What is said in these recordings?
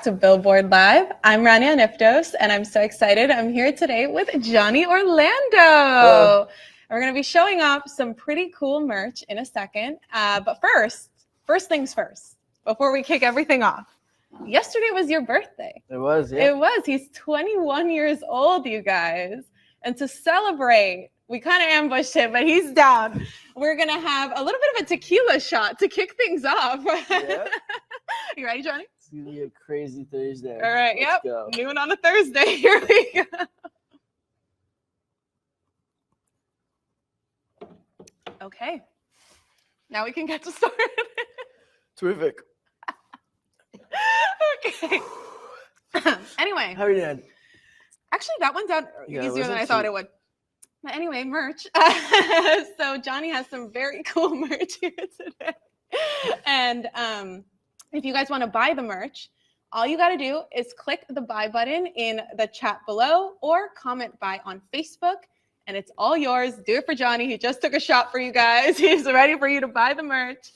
to Billboard Live. I'm Rania Niftos, and I'm so excited. I'm here today with Johnny Orlando. Hello. We're going to be showing off some pretty cool merch in a second. But first things first, before we kick everything off. Yesterday was your birthday. It was, yeah. It was. He's 21 years old, you guys. And to celebrate, we kind of ambushed him, but he's down. We're going to have a little bit of a tequila shot to kick things off. Yeah. You ready, Johnny? It's going to be a crazy Thursday. All right, Let's go. Noon on a Thursday. Here we go. Okay. Now we can get to started. Terrific. Okay. Anyway. How are you doing? Actually, that went down easier than I thought it would. But anyway, merch. So Johnny has some very cool merch here today. And if you guys want to buy the merch, all you got to do is click the buy button in the chat below or comment buy on Facebook. And it's all yours. Do it for Johnny. He just took a shot for you guys. He's ready for you to buy the merch.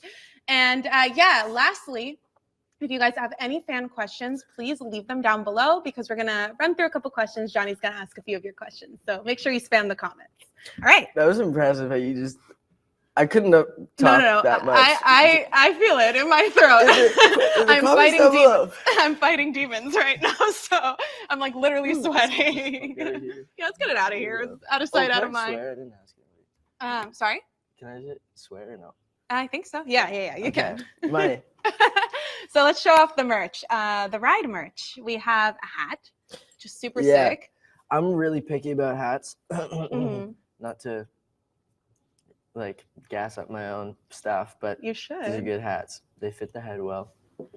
And lastly, if you guys have any fan questions, please leave them down below because we're going to run through a couple questions. Johnny's going to ask a few of your questions. So make sure you spam the comments. All right. That was impressive how you just... I couldn't have talked that much. I feel it in my throat. I'm fighting demons. I'm fighting demons right now, so I'm like literally sweating. Yeah, let's get it out of here. It's out of sight, out of mind. Swear? I didn't ask you. Sorry? Can I just swear or no? I think so. Yeah, you can. Money. So let's show off the merch. The ride merch. We have a hat, just super sick. I'm really picky about hats. Mm-hmm. Not to like gas up my own stuff, but you should. These are good hats. They fit the head well.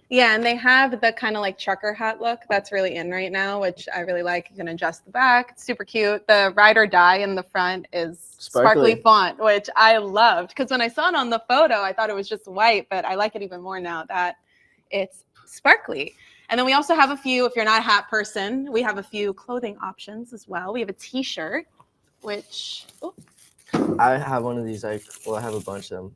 Yeah, and they have the kind of like trucker hat look that's really in right now, which I really like. You can adjust the back. It's super cute. The ride or die in the front is sparkly font, which I loved because when I saw it on the photo, I thought it was just white, but I like it even more now that it's sparkly. And then we also have a few, if you're not a hat person, we have a few clothing options as well. We have a t-shirt, which... Oh. I have one of these. I have a bunch of them.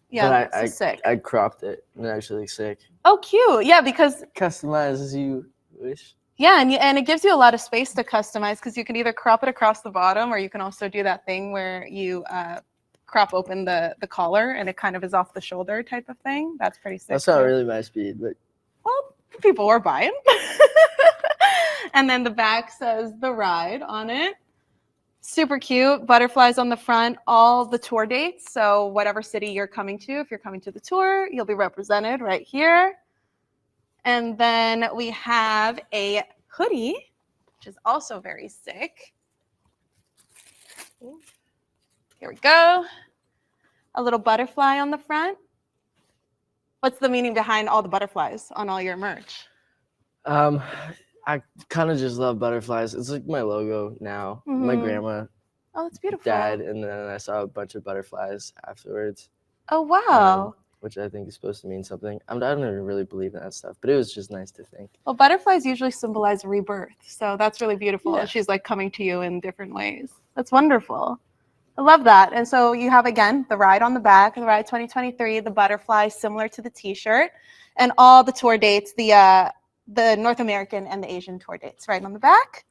Yeah, that's sick. I cropped it and it actually looks sick. Oh, cute. Yeah, because customize as you wish. Yeah, and it gives you a lot of space to customize because you can either crop it across the bottom or you can also do that thing where you crop open the collar and it kind of is off the shoulder type of thing. That's pretty sick. That's not really my speed, but well, people were buying. And then the back says the ride on it. Super cute. Butterflies on the front, all the tour dates. So whatever city you're coming to, if you're coming to the tour, you'll be represented right here. And then we have a hoodie, which is also very sick. Here we go. A little butterfly on the front. What's the meaning behind all the butterflies on all your merch? I kind of just love butterflies. It's like my logo now. Mm-hmm. My grandma that's beautiful. died, and then I saw a bunch of butterflies afterwards. Oh, wow. Which I think is supposed to mean something. I don't even really believe in that stuff, but it was just nice to think. Well, butterflies usually symbolize rebirth, so that's really beautiful. Yeah. She's like coming to you in different ways. That's wonderful. I love that. And so you have, again, the ride on the back, the ride 2023, the butterfly similar to the t-shirt, and all the tour dates, the North American and the Asian tour dates right on the back.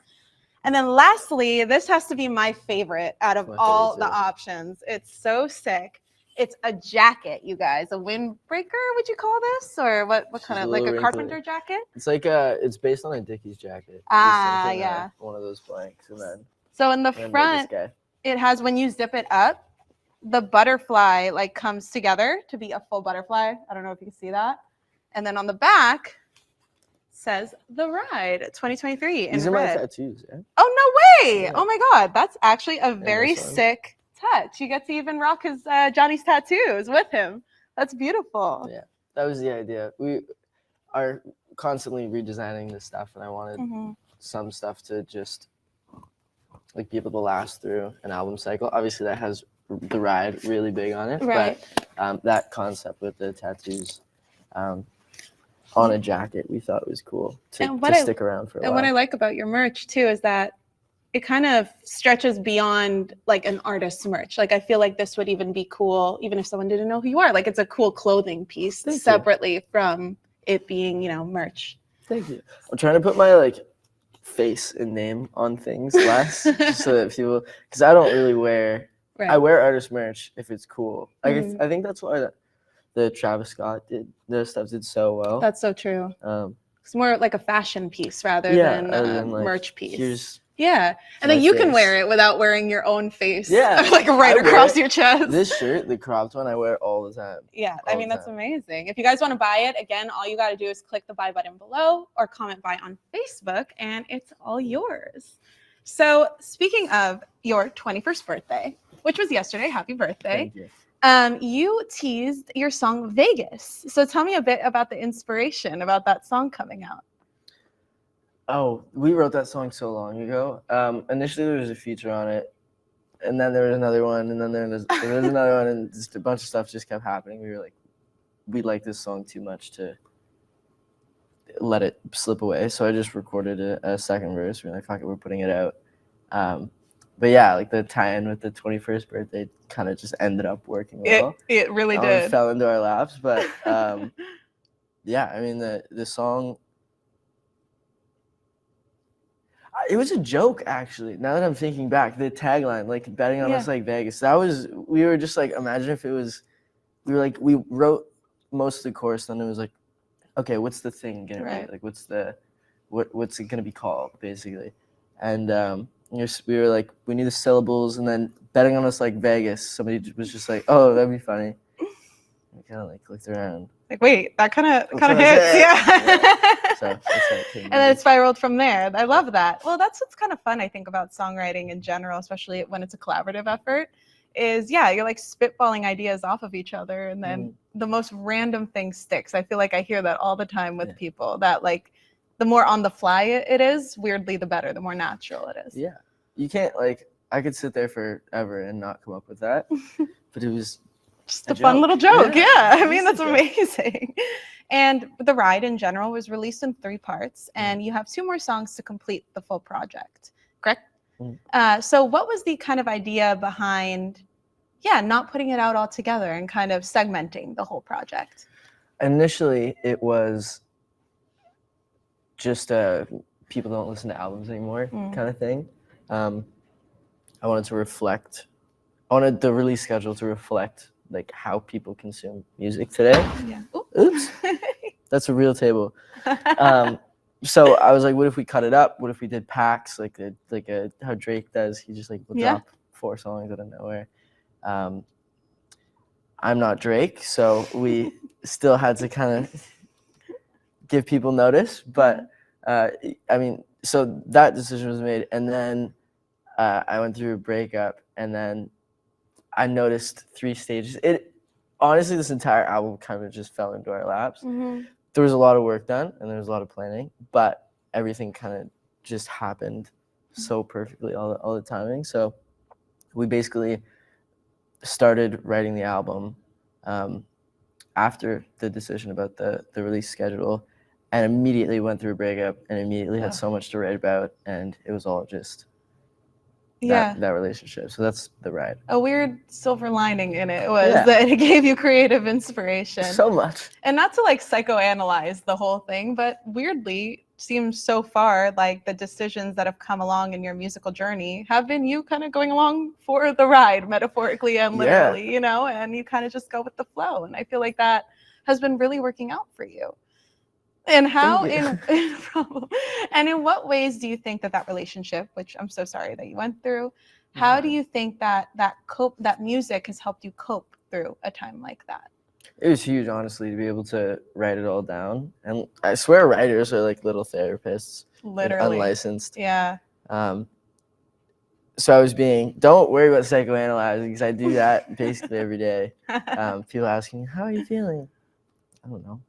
And then lastly, this has to be my favorite out of all the options. It's so sick. It's a jacket, you guys. A windbreaker, would you call this? Or what kind of, like a carpenter jacket? It's like it's based on a Dickies jacket. Yeah. One of those blanks. And then so in the front, it has, when you zip it up, the butterfly like comes together to be a full butterfly. I don't know if you can see that. And then on the back, says the ride 2023 in These are red. my tattoos, yeah? Oh, no way. Yeah. Oh my God. That's actually a very sick touch. You get to even rock his Johnny's tattoos with him. That's beautiful. Yeah, that was the idea. We are constantly redesigning this stuff, and I wanted some stuff to just like be able to last through an album cycle. Obviously that has the ride really big on it, right? But that concept with the tattoos on a jacket, we thought was cool to stick around for a while. And what I like about your merch too is that it kind of stretches beyond like an artist's merch. Like I feel like this would even be cool, even if someone didn't know who you are. Like it's a cool clothing piece separately from it being, merch. Thank you. I'm trying to put my like face and name on things less, just so that people, because I don't really wear. Right. I wear artist merch if it's cool. Like I think that's why the Travis Scott stuff did so well. That's so true. It's more like a fashion piece rather than a like, merch piece. And then you can wear it without wearing your own face. Like right across your chest. This shirt, the cropped one, I wear all the time. I mean, that's amazing. If you guys want to buy it, again, all you got to do is click the buy button below or comment buy on Facebook, and it's all yours. So speaking of your 21st birthday, which was yesterday, happy birthday. Thank you. You teased your song Vegas. So tell me a bit about the inspiration about that song coming out. Oh, we wrote that song so long ago. Initially there was a feature on it, and then there was another one, and then there was another one, and just a bunch of stuff just kept happening. We were like, we like this song too much to let it slip away. So I just recorded a second verse. We were like, fuck it, we're putting it out. But yeah, like the tie-in with the 21st birthday kind of just ended up working well. It really did. It fell into our laps, but yeah, I mean the song. It was a joke, actually. Now that I'm thinking back, the tagline, like betting on us like Vegas, we were just like, imagine if it was, we wrote most of the chorus, then it was like, okay, what's the thing gonna be? Like, what's it gonna be called, basically? And we were like, we need the syllables, and then betting on us like Vegas. Somebody was just like, oh, that'd be funny. We kind of like looked around. Like, wait, that kind of hits, So that's how it came. And then it spiraled from there. I love that. Well, that's what's kind of fun, I think, about songwriting in general, especially when it's a collaborative effort, is you're like spitballing ideas off of each other, and then the most random thing sticks. I feel like I hear that all the time with people, that like the more on the fly it is, weirdly, the better, the more natural it is. Yeah. You can't, like, I could sit there forever and not come up with that, but it was just a fun little joke. Yeah. I mean, that's amazing. And The Ride in general was released in 3 parts, and you have 2 more songs to complete the full project, correct? So what was the kind of idea behind, not putting it out all together and kind of segmenting the whole project? Initially, it was just people don't listen to albums anymore kind of thing. I wanted the release schedule to reflect like how people consume music today. Oops. That's a real table. So I was like, what if we cut it up? What if we did packs like how Drake does? He just like will drop 4 songs out of nowhere. I'm not Drake, so we still had to kind of give people notice. But I mean, so that decision was made, and then I went through a breakup, and then I noticed 3 stages. Honestly, this entire album kind of just fell into our laps. There was a lot of work done, and there was a lot of planning, but everything kind of just happened so perfectly, all the timing. So we basically started writing the album after the decision about the release schedule, and immediately went through a breakup, and immediately had so much to write about, and it was all just that relationship. So that's The Ride. A weird silver lining in it was that it gave you creative inspiration. So much. And not to like psychoanalyze the whole thing, but weirdly seems so far like the decisions that have come along in your musical journey have been you kind of going along for the ride, metaphorically and literally, and you kind of just go with the flow. And I feel like that has been really working out for you. And how in what ways do you think that relationship, which I'm so sorry that you went through, how do you think that music has helped you cope through a time like that? It was huge, honestly, to be able to write it all down. And I swear writers are like little therapists. Literally. Like unlicensed. Yeah. So I was don't worry about psychoanalyzing, because I do that basically every day. People asking, how are you feeling? I don't know.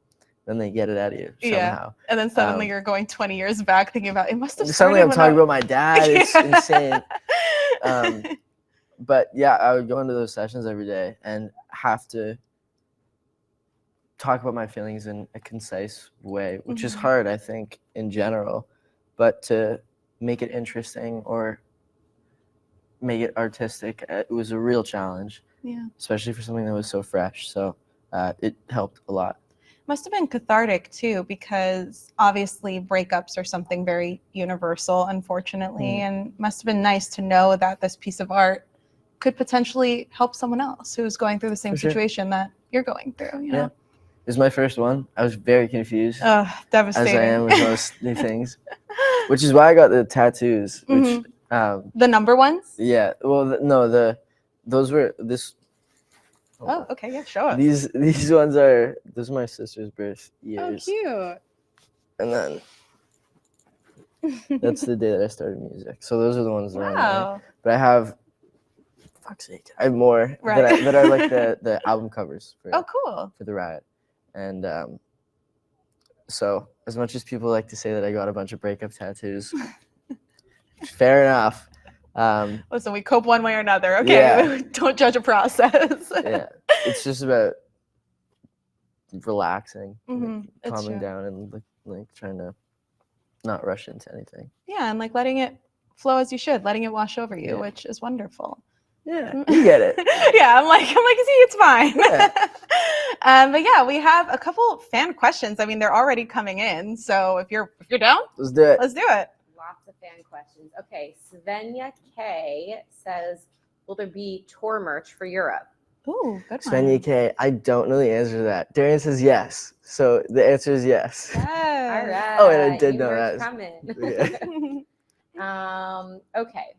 Then they get it out of you somehow. Yeah. And then suddenly you're going 20 years back thinking about, it must have suddenly I'm talking about my dad. It's insane. But yeah, I would go into those sessions every day and have to talk about my feelings in a concise way, which is hard, I think, in general. But to make it interesting or make it artistic, it was a real challenge. Yeah. Especially for something that was so fresh. So it helped a lot. Must have been cathartic too, because obviously breakups are something very universal, unfortunately, and must have been nice to know that this piece of art could potentially help someone else who's going through the same situation that you're going through, you know? Yeah. It was my first one. I was very confused. Devastating. As I am with most new things. Which is why I got the tattoos. Which the number ones? Yeah. Well, those were this. Oh, okay. Yeah, show us. These ones are those are my sister's birth years. Oh, cute. And then that's the day that I started music. So those are the ones that are on there. But I have, fuck's sake, I have more that are like the album covers for cool. for the Riot. And so as much as people like to say that I got a bunch of breakup tattoos, fair enough. Listen, we cope one way or another. Okay, yeah. Don't judge a process. Yeah, it's just about relaxing, calming down, and like trying to not rush into anything. Yeah, and like letting it flow as you should, letting it wash over you, which is wonderful. Yeah, you get it. Yeah, I'm like, see, it's fine. Yeah. But yeah, we have a couple fan questions. I mean, they're already coming in. So if you're down, let's do it. Let's do it. Lots of fan questions. Okay, Svenja K says, will there be tour merch for Europe? Ooh, good one. Svenja K, I don't know the answer to that. Darian says yes. So the answer is yes. Yes. All right. Oh, and I did know that. Coming. Yeah. Okay.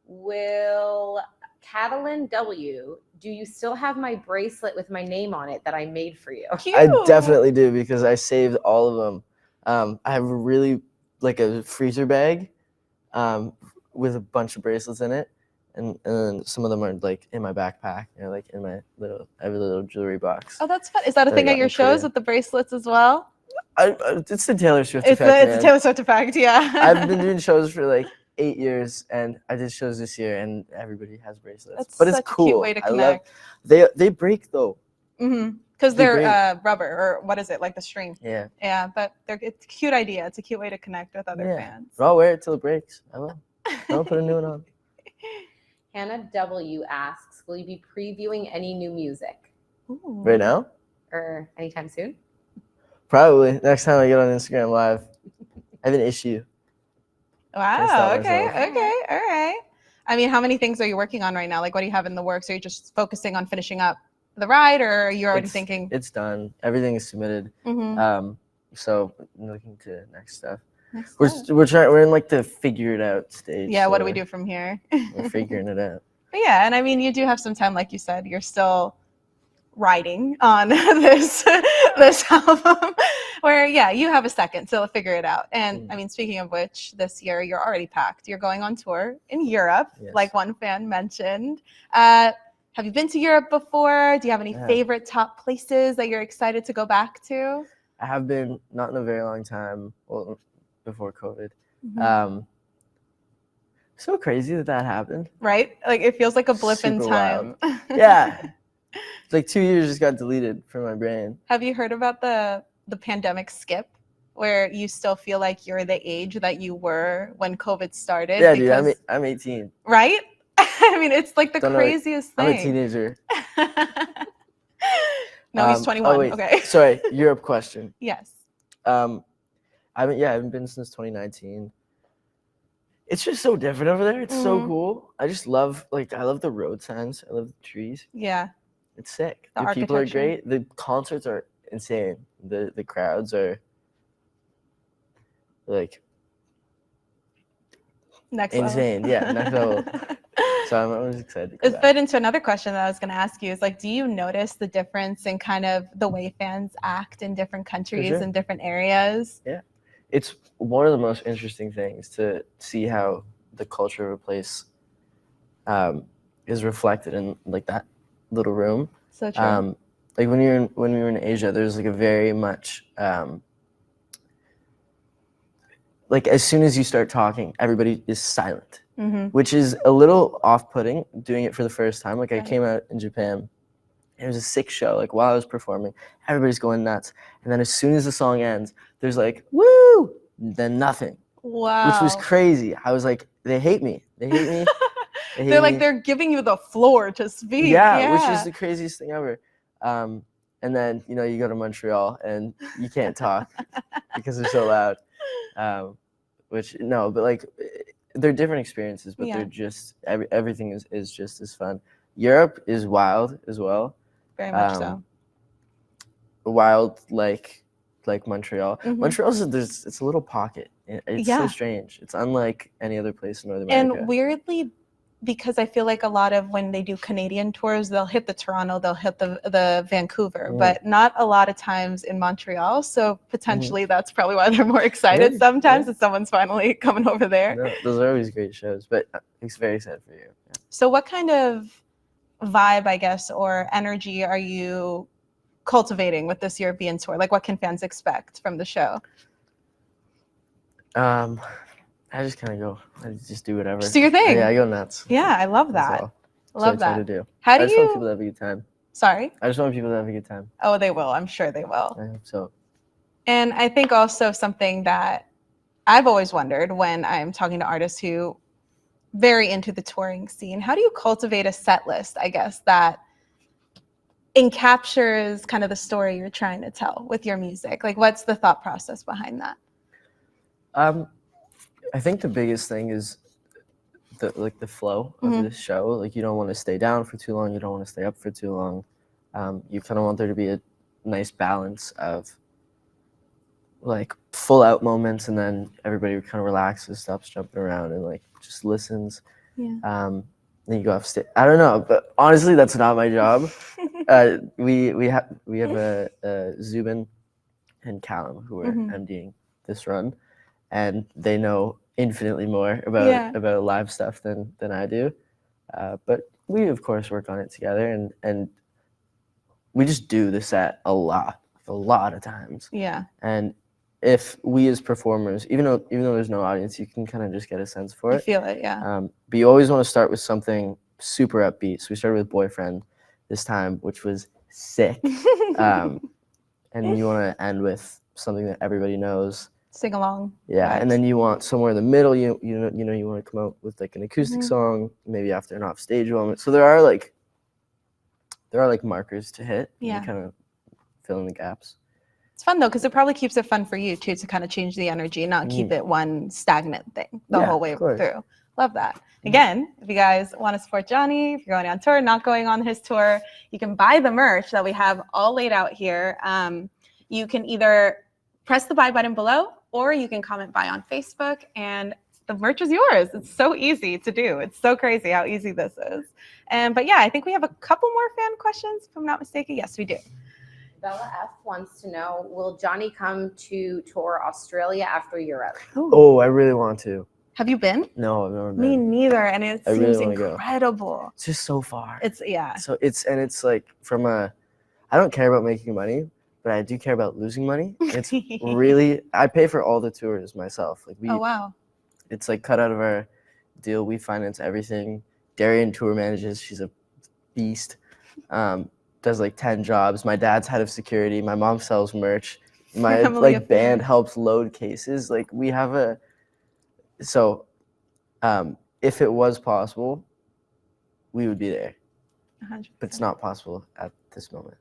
Will Catalin W, do you still have my bracelet with my name on it that I made for you? Cute. I definitely do, because I saved all of them. I have a really like a freezer bag with a bunch of bracelets in it. And then some of them are like in my backpack, like in my I have a little jewelry box. Oh, that's fun. Is that a thing at your shows with the bracelets as well? It's the Taylor Swift effect. It's the Taylor Swift effect, yeah. I've been doing shows for like 8 years, and I did shows this year, and everybody has bracelets. But it's cool. A cute way to connect. They break though. Because they're rubber, or what is it, like the string? Yeah. Yeah, but it's a cute idea. It's a cute way to connect with other fans. But I'll wear it till it breaks. I will. I'll put a new one on. Hannah W asks, will you be previewing any new music? Ooh. Right now? Or anytime soon? Probably. Next time I get on Instagram Live. I have an issue. Wow. Okay. All right. I mean, how many things are you working on right now? Like, what do you have in the works? Are you just focusing on finishing up the ride, or are you already thinking? It's done. Everything is submitted. So I'm looking to next stuff. We're in like the figure it out stage. Yeah, what do we do from here? We're figuring it out. But yeah, and I mean, you do have some time, like you said. You're still riding on this album, where you have a second to figure it out. And I mean, speaking of which, this year you're already packed. You're going on tour in Europe, like one fan mentioned. Have you been to Europe before? Do you have any favorite top places that you're excited to go back to? I have been, not in a very long time. Well, before COVID. So crazy that happened. Right? Like it feels like a blip in time. Yeah. It's like 2 years just got deleted from my brain. Have you heard about the pandemic skip, where you still feel like you're the age that you were when COVID started? Yeah, dude, I'm 18. Right? I mean, it's like the craziest thing. I'm a teenager. No, he's 21. Oh, wait. Okay. Sorry, Europe question. Yes. I haven't been since 2019. It's just so different over there. It's so cool. I just love I love the road signs. I love the trees. Yeah. It's sick. The people are great. The concerts are insane. The crowds are like next insane. level. Yeah, next level. So I'm always excited. It fed into another question that I was going to ask you is like, do you notice the difference in kind of the way fans act in different countries and different areas? Yeah. It's one of the most interesting things to see how the culture of a place is reflected in like that little room. So true. Like when we were in Asia, there's like a very much like as soon as you start talking, everybody is silent, which is a little off-putting doing it for the first time. Like I came out in Japan. It was a sick show. Like while I was performing, everybody's going nuts. And then as soon as the song ends, there's like, woo, then nothing. Wow. Which was crazy. I was like, they hate me. They hate me. They're like, they're giving you the floor to speak. Yeah, which is the craziest thing ever. and then you go to Montreal and you can't talk because they're so loud. But like they're different experiences, but they're just everything is just as fun. Europe is wild as well. Very much so. Wild like Montreal. Montreal's it's a little pocket. It's so strange. It's unlike any other place in North America. And weirdly, because I feel like a lot of when they do Canadian tours, they'll hit the Toronto, they'll hit the Vancouver, but not a lot of times in Montreal. So potentially that's probably why they're more excited sometimes that someone's finally coming over there. No, those are always great shows, but it's very excited for you. Yeah. So what kind of vibe, I guess, or energy are you cultivating with this European tour? Like, what can fans expect from the show? I just kind of go. I just do whatever. Just do your thing. Yeah, I go nuts. Yeah, I love that. I love that. To do. How do I just want people to have a good time. Sorry? I just want people to have a good time. Oh, they will. I'm sure they will. I hope so. And I think also something that I've always wondered when I'm talking to artists who very into the touring scene, how do you cultivate a set list, I guess, that encaptures kind of the story you're trying to tell with your music? Like, what's the thought process behind that? I think the biggest thing is the flow of the show. Like, you don't want to stay down for too long. You don't want to stay up for too long. You kind of want there to be a nice balance of like full out moments, and then everybody kind of relaxes, stops jumping around, and like just listens. Then you go off stage. I don't know, but honestly, that's not my job. We have Zubin and Callum who are MDing this run, and they know infinitely more about live stuff than I do. But we of course work on it together, and we just do the set a lot of times. Yeah. And if we as performers, even though there's no audience, you can kind of just get a sense for it. You feel it, yeah. But you always want to start with something super upbeat. So we started with Boyfriend this time, which was sick. And you want to end with something that everybody knows. Sing along. Yeah, right. And then you want somewhere in the middle. You want to come out with like an acoustic song, maybe after an off stage moment. So there are like markers to hit. Yeah. You kind of fill in the gaps. It's fun though, because it probably keeps it fun for you too, to kind of change the energy, not keep it one stagnant thing the whole way through. Love that. Again, if you guys want to support Johnny, if you're going on tour, not going on his tour, you can buy the merch that we have all laid out here. You can either press the buy button below, or you can comment buy on Facebook, and the merch is yours. It's so easy to do. It's so crazy how easy this is. But yeah, I think we have a couple more fan questions, if I'm not mistaken. Yes, we do. Bella F wants to know, will Johnny come to tour Australia after Europe? Ooh. Oh, I really want to. Have you been? No, I've never been. Me neither, and it seems incredible. Go. It's just so far. It's So it's like I don't care about making money, but I do care about losing money. It's really, I pay for all the tours myself. Like oh wow. It's like cut out of our deal. We finance everything. Darian tour manages. She's a beast. Does like 10 jobs. My dad's head of security. My mom sells merch. My band helps load cases. Like we have if it was possible, we would be there. 100%. But it's not possible at this moment.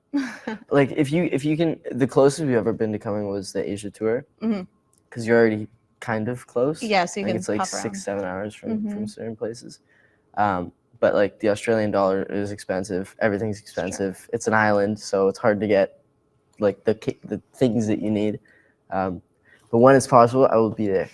Like if you can, the closest we've ever been to coming was the Asia tour, because you're already kind of close. Yeah, so you can. It's like 6-7 hours from certain places. But like the Australian dollar is expensive. Everything's expensive. Sure. It's an island, so it's hard to get like the things that you need. But when it's possible, I will be there.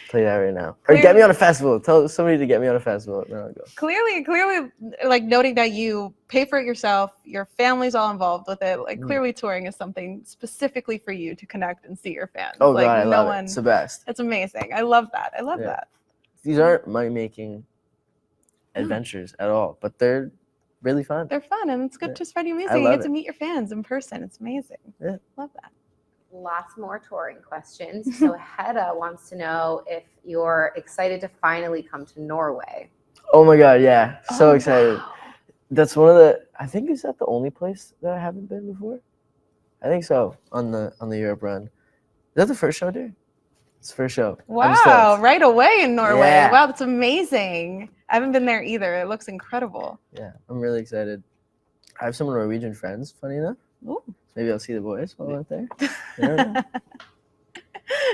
Tell you that right now. Or get me on a festival. Tell somebody to get me on a festival. Then I'll go. Clearly, like noting that you pay for it yourself, your family's all involved with it. Like clearly, touring is something specifically for you to connect and see your fans. Oh like, God, I love it. It's the best. It's amazing. I love that. I love that. These aren't money-making adventures at all, but they're really fun. They're fun, and it's good to spread your music. You get to meet your fans in person. It's amazing. Yeah. Love that. Lots more touring questions. So Hedda wants to know if you're excited to finally come to Norway. Oh my God, yeah. So excited. Wow. That's one of is that the only place that I haven't been before? I think so, on the Europe run. Is that the first show, dude? It's the first show. Wow, right away in Norway. Yeah. Wow, that's amazing. I haven't been there either. It looks incredible. Yeah, I'm really excited. I have some Norwegian friends, funny enough. Ooh. Maybe I'll see the boys while I'm out there. You never know.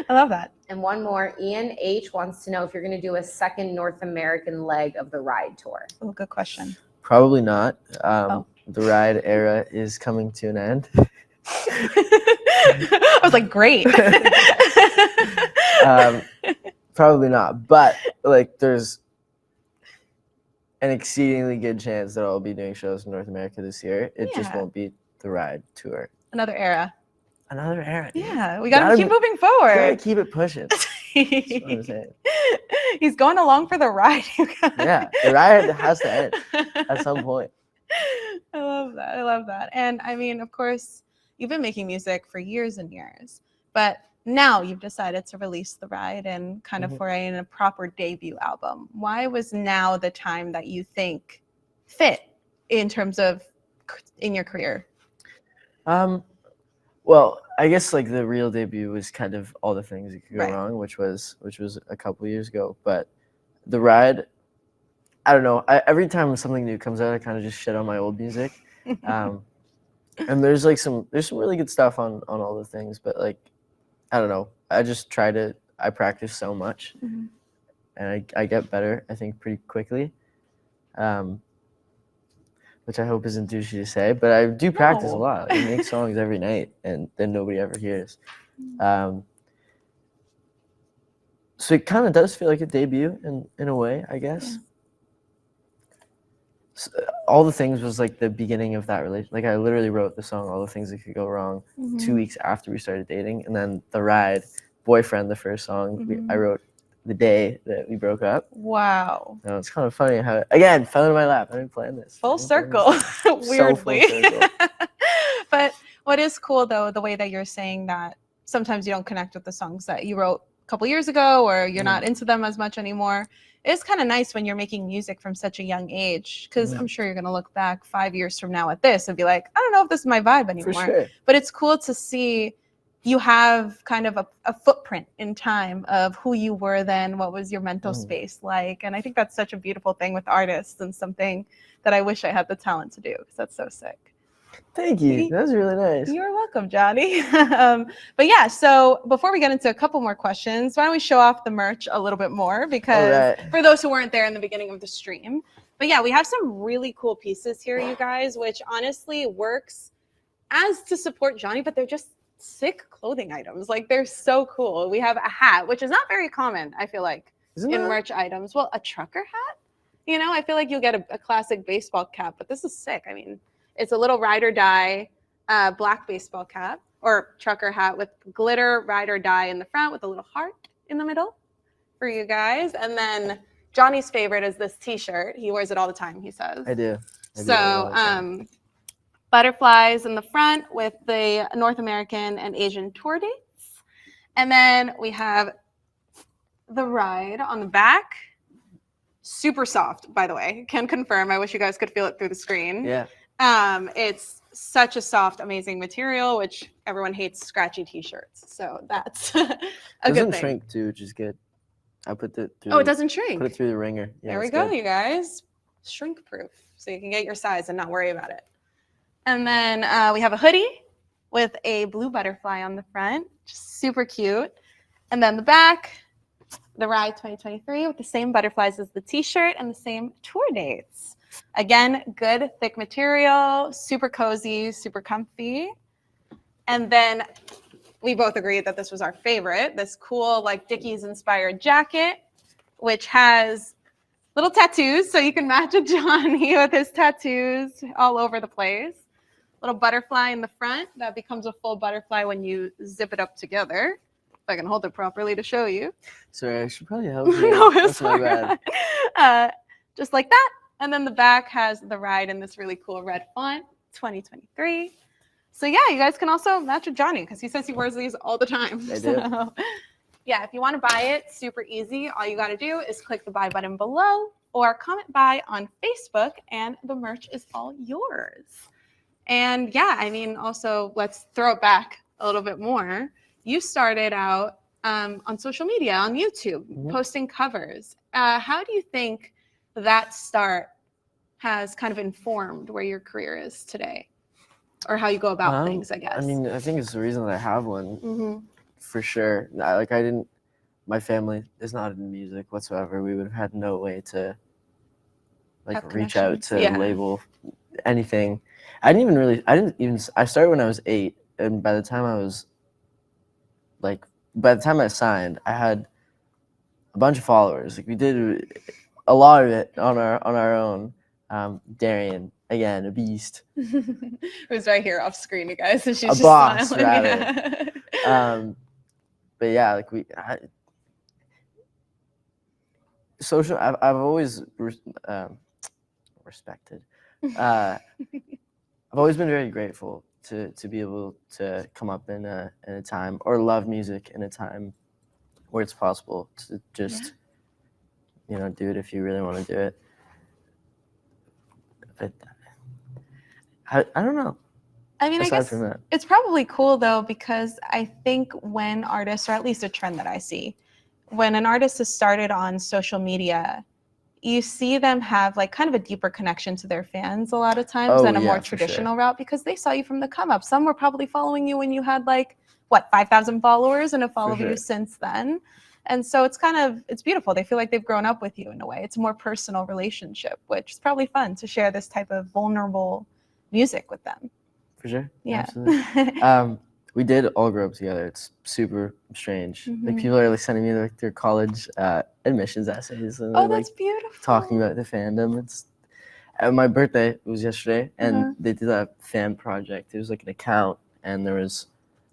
I love that. And one more, Ian H wants to know if you're going to do a second North American leg of the Ride tour. Oh, good question. Probably not. The Ride era is coming to an end. I was like, great. Probably not. But like, there's an exceedingly good chance that I'll be doing shows in North America this year. It just won't be the Ride tour. Another era. Another era. Yeah, we gotta keep moving forward. Gotta keep it pushing. That's what I'm saying. He's going along for the ride, you guys. Yeah, the ride has to end at some point. I love that. I love that. And I mean, of course, you've been making music for years and years, but now you've decided to release the ride and kind of foray in a proper debut album. Why was now the time that you think fit in terms of in your career? Well, I guess like the real debut was kind of all the things that could go Right. wrong, which was a couple years ago. But the ride, I don't know. Every time something new comes out, I kind of just shit on my old music. And there's some really good stuff on all the things, but like, I don't know. I practice so much, and I get better, I think, pretty quickly. Which I hope isn't douchey to say, but I do practice a lot. I make songs every night, and then nobody ever hears. So it kind of does feel like a debut in a way, I guess. Yeah. So, all the things was like the beginning of that relationship. Like I literally wrote the song "All the Things That Could Go Wrong" 2 weeks after we started dating, and then the ride, "Boyfriend," the first song I wrote the day that we broke up. Wow. No, it's kind of funny how, again, fell into my lap. I didn't plan this. Full circle, weirdly. So full circle. But what is cool, though, the way that you're saying that sometimes you don't connect with the songs that you wrote a couple years ago, or you're not into them as much anymore. It's kind of nice when you're making music from such a young age, because I'm sure you're going to look back 5 years from now at this and be like, I don't know if this is my vibe anymore. For sure. But it's cool to see you have kind of a footprint in time of who you were then, what was your mental space like. And I think that's such a beautiful thing with artists, and something that I wish I had the talent to do, because that's so sick. Thank you. That was really nice. You're welcome, Johnny. But yeah, so before we get into a couple more questions, why don't we show off the merch a little bit more? Because for those who weren't there in the beginning of the stream. But yeah, we have some really cool pieces here, you guys, which honestly works as to support Johnny, but they're just sick clothing items. Like, they're so cool. We have a hat, which is not very common, I feel like, in merch items. Well, a trucker hat? You know, I feel like you'll get a classic baseball cap, but this is sick. I mean, it's a little ride or die black baseball cap or trucker hat with glitter ride or die in the front with a little heart in the middle for you guys. And then Johnny's favorite is this t-shirt. He wears it all the time, he says. I do. So butterflies in the front with the North American and Asian tour dates. And then we have the ride on the back. Super soft, by the way. Can confirm. I wish you guys could feel it through the screen. Yeah. It's such a soft, amazing material, which everyone hates scratchy t-shirts. So that's a good thing. Doesn't shrink too, which is good. I put it through. It doesn't shrink. Put it through the ringer. Yeah, there we go, you guys. Shrink proof, so you can get your size and not worry about it. And then we have a hoodie with a blue butterfly on the front, just super cute. And then the back, the Ride 2023 with the same butterflies as the t-shirt and the same tour dates. Again, good thick material, super cozy, super comfy. And then we both agreed that this was our favorite, this cool like Dickies inspired jacket, which has little tattoos, so you can match a Johnny with his tattoos all over the place. Little butterfly in the front that becomes a full butterfly when you zip it up together. If I can hold it properly to show you. Sorry, I should probably help you. No, it's That's my bad. Just like that. And then the back has the ride in this really cool red font, 2023. So yeah, you guys can also match with Johnny because he says he wears these all the time. I do. So, yeah, if you want to buy it, super easy. All you got to do is click the buy button below or comment buy on Facebook, and the merch is all yours. And yeah, I mean, also let's throw it back a little bit more. You started out on social media, on YouTube, posting covers. How do you think that start has kind of informed where your career is today? or how you go about things, I guess. I mean, I think it's the reason that I have one, Mm-hmm. for sure. My family is not in music whatsoever. We would have had no way to reach out to label anything. I started when I was 8, and by the time I signed, I had a bunch of followers. Like, we did a lot of it on our own. Darian, again, a beast. Who's right here off screen, you guys, and she's A just boss, smiling. rather. Yeah. But yeah, social. I've always respected. I've always been very grateful to be able to come up in a time, or love music in a time where it's possible to just do it if you really want to do it. But I don't know. I mean, Aside I guess from that, it's probably cool though, because I think when artists, or at least a trend that I see, when an artist is started on social media, you see them have like kind of a deeper connection to their fans a lot of times than a more traditional route, because they saw you from the come up. Some were probably following you when you had 5,000 followers and have followed you since then. And so it's beautiful. They feel like they've grown up with you in a way. It's a more personal relationship, which is probably fun to share this type of vulnerable music with them. For sure. Yeah. Absolutely. We did all grow up together. It's super strange. Mm-hmm. Like, people are sending me their college admissions essays, and that's beautiful. Talking about the fandom. It's my birthday was yesterday, and they did a fan project. It was like an account, and there was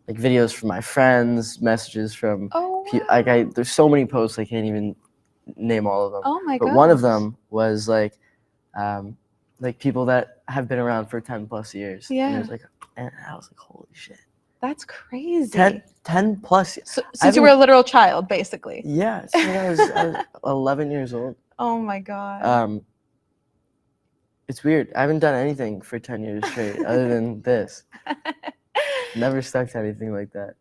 videos from my friends, messages from there's so many posts I can't even name all of them. Oh my god. But one of them was people that have been around for 10 plus years. Yeah. And it was and I was like, holy shit. That's crazy. 10 plus. So, since you were a literal child, basically. Yeah. So I was 11 years old. Oh my god. It's weird. I haven't done anything for 10 years straight other than this. Never stuck to anything like that.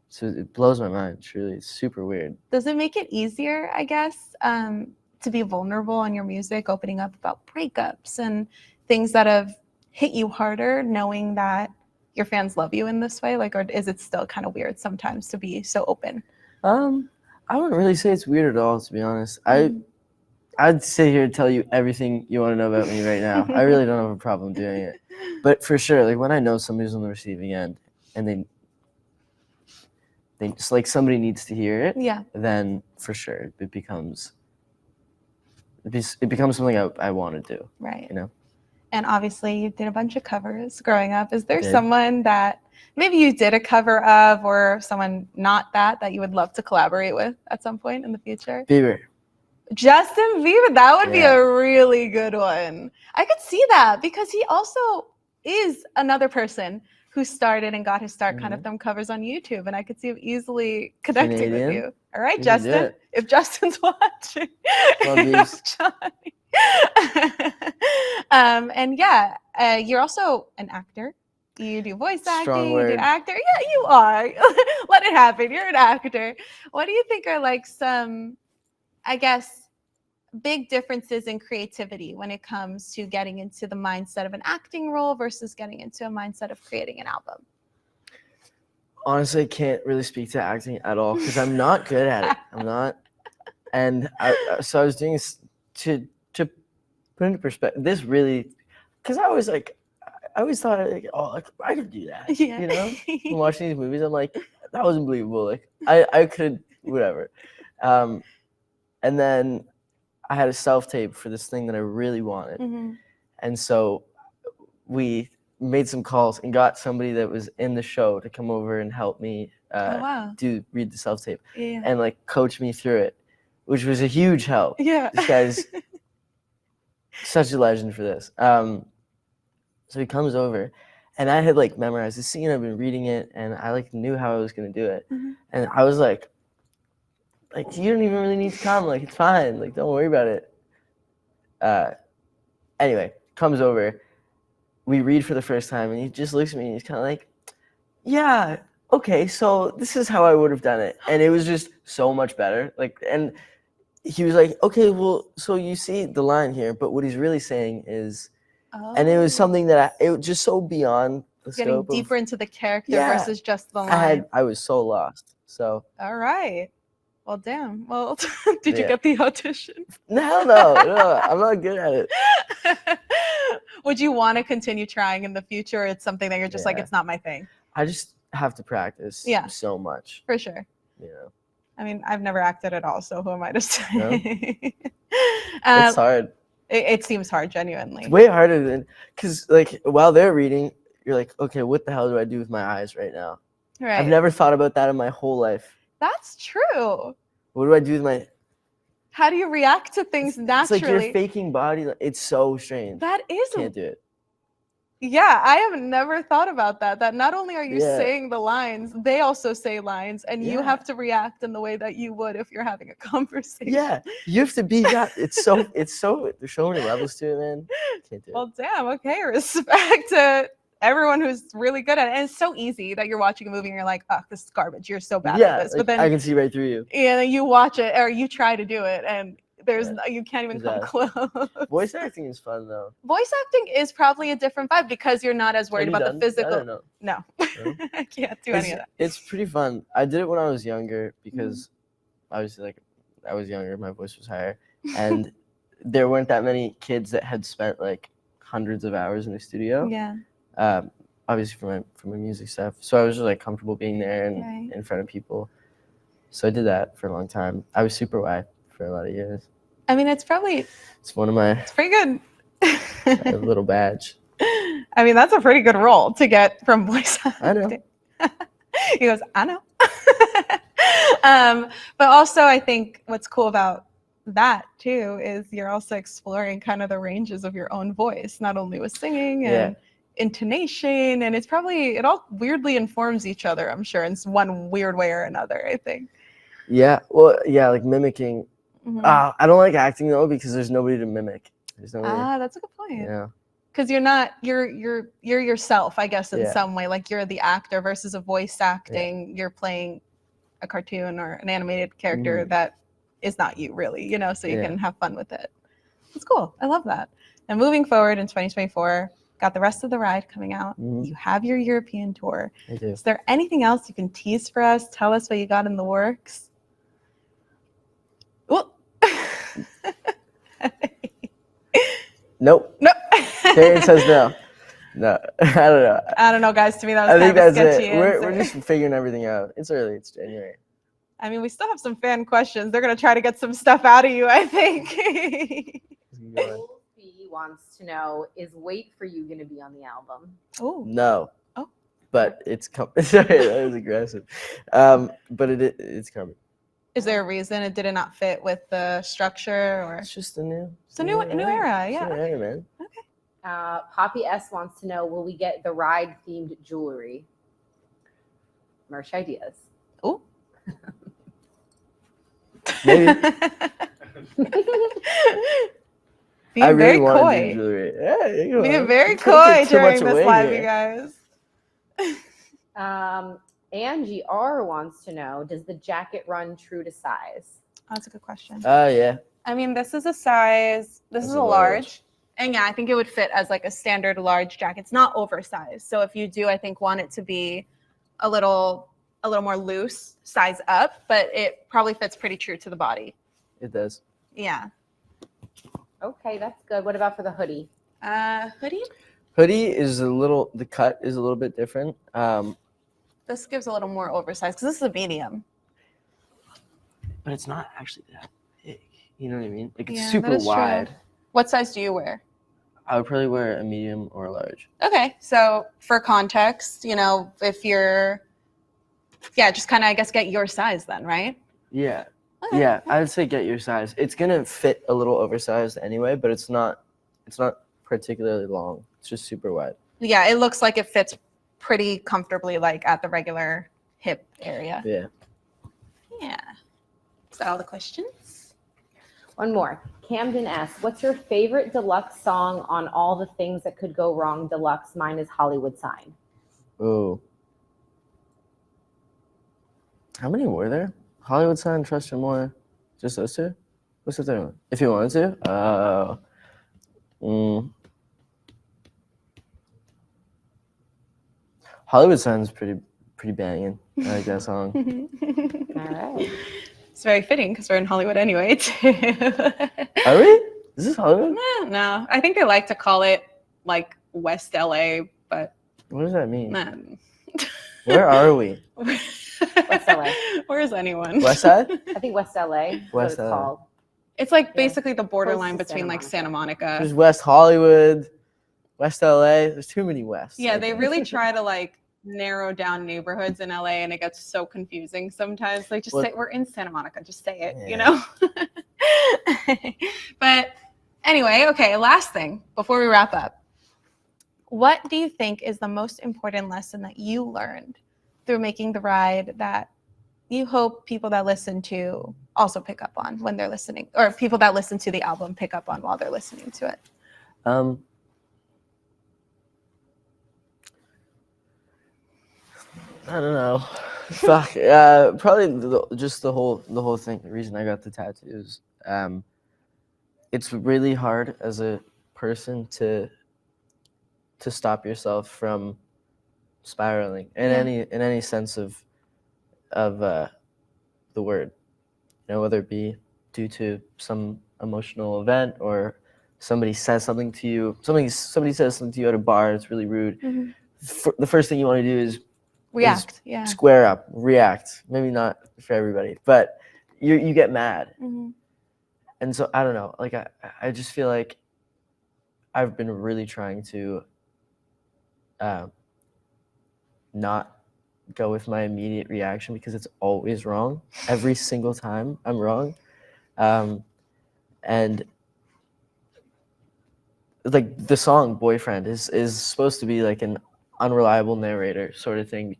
So it blows my mind, truly. It's super weird. Does it make it easier, I guess, to be vulnerable on your music, opening up about breakups and things that have hit you harder, knowing that your fans love you in this way? Or is it still kind of weird sometimes to be so open? I wouldn't really say it's weird at all, to be honest. I'd sit here and tell you everything you want to know about me right now. I really don't have a problem doing it. But for sure, when I know somebody's on the receiving end and they just somebody needs to hear it, then for sure it becomes something I want to do. Right. And obviously you did a bunch of covers growing up. Is there someone that maybe you did a cover of, or someone not that you would love to collaborate with at some point in the future? Bieber. Justin Bieber, that would be a really good one. I could see that, because he also is another person who started and got his start kind of from covers on YouTube, and I could see him easily connecting with you. All right, Justin, if Justin's watching, Johnny. And you're also an actor. You do voice acting, you do actor. Yeah, you are. Let it happen. You're an actor. What do you think are some, I guess, big differences in creativity when it comes to getting into the mindset of an acting role versus getting into a mindset of creating an album? Honestly, I can't really speak to acting at all, because I'm not good at it. I'm not. And so I was doing this to put into perspective. This really, because I always thought I could do that. Yeah. From watching these movies, I'm like, that wasn't believable. I could, whatever. And then I had a self-tape for this thing that I really wanted. Mm-hmm. And so we made some calls and got somebody that was in the show to come over and help me read the self-tape and coach me through it, which was a huge help. Yeah. This guy's such a legend for this. So he comes over, and I had memorized the scene. I've been reading it, and I knew how I was going to do it. Mm-hmm. And I was like, you don't even really need to come. It's fine. Don't worry about it. Anyway, comes over. We read for the first time, and he just looks at me, and he's kind of yeah, okay, so this is how I would have done it. And it was just so much better. And he was okay, well, so you see the line here, but what he's really saying is And it was something that it was just so beyond the getting scope deeper of, into the character Yeah. versus just the line. I was so lost. So All right. Well, damn. Well, did you Yeah. get the audition? no, I'm not good at it. Would you want to continue trying in the future? Or it's something that you're just like, Yeah. it's not my thing. I just have to practice Yeah. so much. For sure. You know, I mean, I've never acted at all, so who am I to say? No? Um, it's hard. it seems hard, genuinely. It's way harder than, because like while they're reading, you're like, okay, what the hell do I do with my eyes right now? Right. I've never thought about that in my whole life. That's true. What do I do with my? How do you react to things It's naturally? like you're faking body. It's so strange. That is Can't do it. Yeah, I have never thought about that. That not only are you Yeah. saying the lines, they also say lines, and you Yeah. have to react in the way that you would if you're having a conversation. Yeah, you have to be that. It's so. There's so many levels to it, man. Can't do it. Well, damn. Okay, respect to everyone who's really good at it. And it's so easy that you're watching a movie and you're like, "Oh, this is garbage. You're so bad at this." Like, But then I can see right through you. yeah, then you watch it or you try to do it, and there's Yeah. you can't even come Exactly. close. Voice acting is fun though. Voice acting is probably a different vibe because you're not as worried Have you about the done that physical. or no? No, No? I can't do any of that. It's pretty fun. I did it when I was younger because obviously, like, I was younger, my voice was higher, and there weren't that many kids that had spent like hundreds of hours in the studio. Yeah. Obviously for my music stuff, so I was just like comfortable being there and Right. in front of people. So I did that for a long time. I was super wide for a lot of years. I mean, it's It's one of my pretty good. little badge. I mean, that's a pretty good role to get from voice I know. acting. He goes, I know. But also, I think what's cool about that too is you're also exploring kind of the ranges of your own voice, not only with singing and intonation, and it all weirdly informs each other, I'm sure, in one weird way or another, I think. Yeah. Well, yeah, like mimicking. Mhm. I don't like acting though because there's nobody to mimic. There's nobody. That's a good point. Yeah. Because you're yourself, I guess, in Yeah. some way. Like you're the actor versus a voice acting. You're playing a cartoon or an animated character that is not you, really. So you can have fun with it. It's cool. I love that. And moving forward in 2024, got the rest of the ride coming out. You have your European tour. I do. Is there anything else you can tease for us? Tell us what you got in the works. Oh. Nope. No. Karen says no. No, I don't know. Guys. To me, that was I think kind of a that's sketchy it. We're answer. just figuring everything out. It's early. It's January. I mean, we still have some fan questions. They're gonna try to get some stuff out of you, I think. B wants to know: is "Wait for You" going to be on the album? Oh. No. Oh. But it's coming. Sorry, that was aggressive. But it's coming. Is there a reason it did not fit with the structure, or It's just a new. it's a new era? It's a Yeah. new era, man. Poppy S wants to know: will we get the ride themed jewelry? Merch ideas. Oh. Maybe. Being I really very want to do coy. jewelry. Yeah, you know, Being very you can't coy take too much during this away live, here. you guys. Angie R wants to know: does the jacket run true to size? That's a good question. Yeah. I mean, this is a size. This That's is a a large. large. And yeah, I think it would fit as like a standard large jacket. It's not oversized. So if you do, I think want it to be a little more loose, size up, but it probably fits pretty true to the body. It does. Yeah. Okay, that's good. What about for the hoodie? Hoodie? Hoodie is the cut is a little bit different. This gives a little more oversized because this is a medium. But it's not actually that big. You know what I mean? Like it's Yeah, that super is true. wide. What size do you wear? I would probably wear a medium or a large. Okay, so for context, if you're, just kind of, I guess, get your size then, right? Yeah. Okay. Yeah, I would say get your size. It's gonna fit a little oversized anyway, but it's not particularly long. It's just super wide. Yeah, it looks like it fits pretty comfortably, like at the regular hip area. Yeah. Yeah. Is that all the questions? One more. Camden S. What's your favorite deluxe song on All the Things That Could Go Wrong Deluxe? Mine is Hollywood Sign. Oh. How many were there? Hollywood Sign, Trust Your More. Just those two? What's the third one? If you wanted to. Hollywood sounds pretty banging. I like that song. All right. It's very fitting because we're in Hollywood anyway, too. Are we? Is this Hollywood? No, I think they like to call it like West LA, but What does that mean? nah. Where are we? West LA. Where is anyone? West Side? I think West LA is what West it's LA. called. It's like Yeah. basically the borderline Close to between Santa like Santa Monica. There's West Hollywood, West LA. There's too many Wests. Yeah, I they think. really try to like narrow down neighborhoods in LA, and it gets so confusing sometimes. Like, just Well- say we're in Santa Monica. Just say it, you Yeah. know. But anyway, okay. Last thing before we wrap up, what do you think is the most important lesson that you learned through making the ride that you hope people that listen to also pick up on when they're listening, or people that listen to the album pick up on while they're listening to it? I don't know. Fuck. Probably just the whole thing. The reason I got the tattoos. It's really hard as a person to stop yourself from spiraling in any sense of the word. You know, whether it be due to some emotional event or somebody says something to you. Somebody says something to you at a bar. It's really rude. Mm-hmm. The first thing you want to do is React. Yeah. square up, react. Maybe not for everybody, but you get mad. Mm-hmm. And so I don't know. Like I just feel like I've been really trying to not go with my immediate reaction because it's always wrong. Every single time I'm wrong. And like the song Boyfriend is supposed to be like an unreliable narrator sort of thing.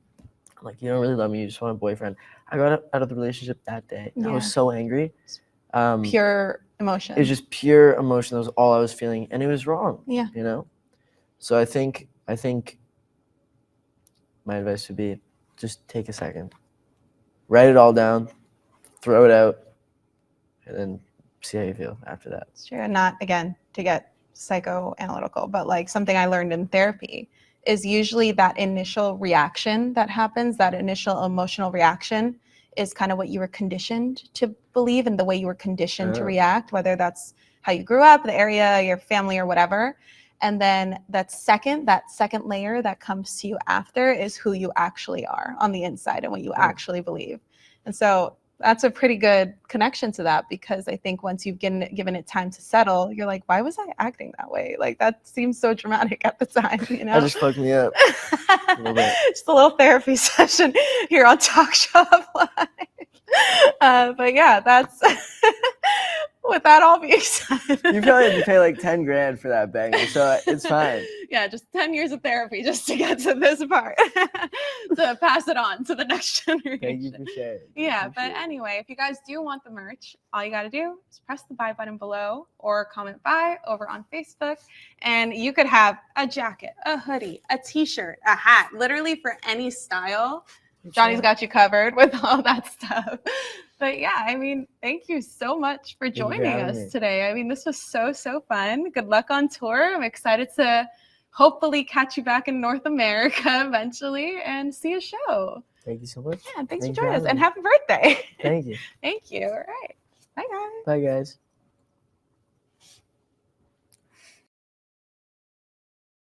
Like, you don't really love me, you just want a boyfriend. I got out of the relationship that day. I was so angry. Pure emotion. It was just pure emotion. That was all I was feeling, and it was wrong. Yeah. You know? So I think my advice would be just take a second. Write it all down, throw it out, and then see how you feel after that. It's true. And not, again, to get psychoanalytical, but like something I learned in therapy is usually that initial reaction that happens, that initial emotional reaction is kind of what you were conditioned to believe and the way you were conditioned to react, whether that's how you grew up, the area, your family, or whatever. And then that second layer that comes to you after is who you actually are on the inside and what you actually believe. And so that's a pretty good connection to that, because I think once you've given it time to settle, you're like, why was I acting that way? Like, that seems so dramatic at the time, you know? That just fucked me up. A little bit. Just a little therapy session here on TalkShop Live. But yeah, that's with that all being said. You probably had to pay like 10 grand for that banger, so it's fine. Yeah, just 10 years of therapy just to get to this part, to pass it on to the next generation. Thank you for sharing. Yeah, but anyway, if you guys do want the merch, all you got to do is press the buy button below or comment buy over on Facebook, and you could have a jacket, a hoodie, a t-shirt, a hat, literally for any style. Johnny's got you covered with all that stuff. But yeah, I mean, thank you so much for joining us today. I mean, this was so fun. Good luck on tour. I'm excited to hopefully catch you back in North America eventually and see a show. Thank you so much. Yeah, thanks for joining us, and happy birthday. Thank you. Thank you. All right. Bye, guys. Bye, guys.